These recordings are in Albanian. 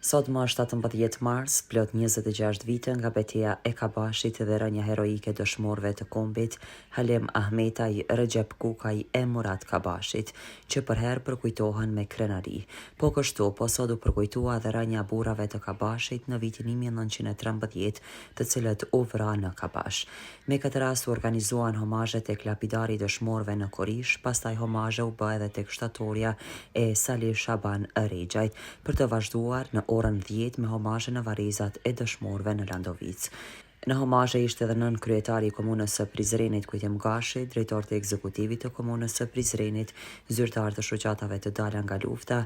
Sot më 17 mars, plot 26 vite nga betejë e Kabashit dhe rënia heroike dëshmorëve të kombit Halim Ahmetaj, Recep Kukaj e Murat Kabashit, që për herë përkujtohen me krenari. Po kështu, po sot u përkujtua dhe rënia burrave të Kabashit në vitin 1913, të cilët u vran në Kabash. Me këtë rast u organizuan homazhe tek lapidari dëshmorëve në Korish, pastaj homazhe u bë edhe tek shtatorja e Salih Shaban Rexhajt, për të vazhduar në orën 10 me homazhe në varrezat e dëshmorëve në Landovic. Në homazhe ishte edhe nën kryetari i komunës së Prizrenit Kujtim Gashi, drejtori i ekzekutivit të komunës së Prizrenit, zyrtar të shoqatave të dala nga lufta,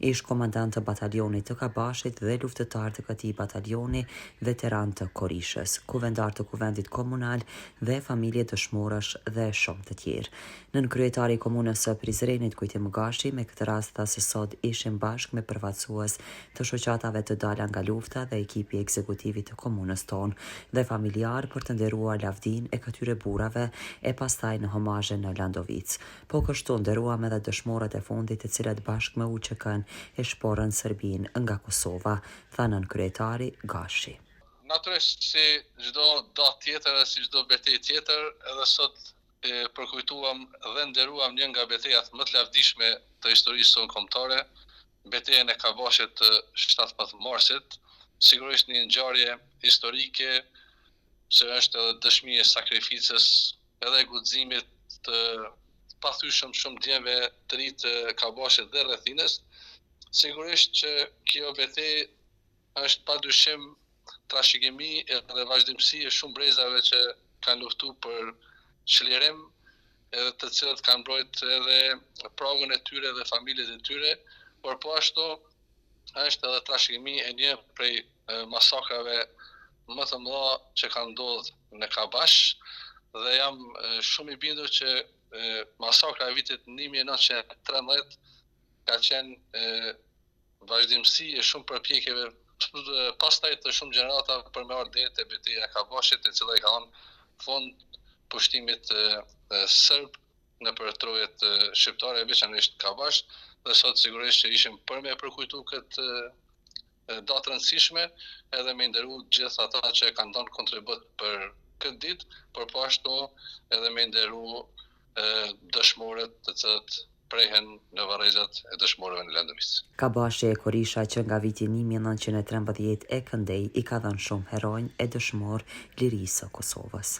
ish komandant të batalionit të Kabashit dhe luftëtar të këtij batalioni, veteran të Korishës, kuvendar të kuvendit komunal dhe familje dëshmorësh dhe shumë të tjerë. Nën kryetari i komunës së Prizrenit Kujtim Gashi me këtë rast tha se sot ishim bashkë me përfaqësues të shoqatave të dala nga lufta dhe ekipi ekzekutivit të komunës tonë dhe familjar për të nderuar lavdin e këtyre burrave e pastaj në homazhe në Landovic. Po kështu nderuam edhe dëshmorët e fundit të cilët bashkë me UÇK-n e shporën Serbin nga Kosova, tha nën kryetari Gashi. Natyrisht si çdo datë tjetër dhe si çdo betejë tjetër, edhe sot përkujtuam dhe nderuam një nga betejat më të lavdishme të historisë tonë kombëtare, betejën e Kabashit të 17 marsit, sigurisht një ngjarje historike që është edhe dëshmi e sakrificës edhe guximit të pathyeshëm shumë djemve të ri të Kabashit dhe rrethinës. Sigurisht që kjo betejë është padyshim trashëgimi dhe vazhdimsi e shumë brezave që kanë luftuar për çlirim, edhe të cilët kanë mbrojtur edhe pragën e tyre dhe familjet e tyre, por po ashtu është edhe trashëgimi e një prej masakrave më të mëdha që kanë ndodhur në Kabash, dhe jam shumë i bindur që masakra e vitit 1913 ka qenë vazhdimsi e shumë përpjekjeve pastaj të shumë gjeneratave për me ardhur deri te betejë e Kabashit, e cila i ka dhënë fund pushtimit serb nëpër trojet shqiptare, veçanërisht Kabash, dhe sot sigurisht që ishim për me përkujtu këtë datë rëndësishme edhe me nderu gjithë ata që kanë dhënë kontribut për këtë ditë, por po ashtu edhe me nderu dëshmorët të cilët prehen në varrezat e dëshmorëve në Landovic. Kabashi e Korisha që nga viti 1913 e këndej i ka dhënë shumë heronj e dëshmor lirisë së Kosovës.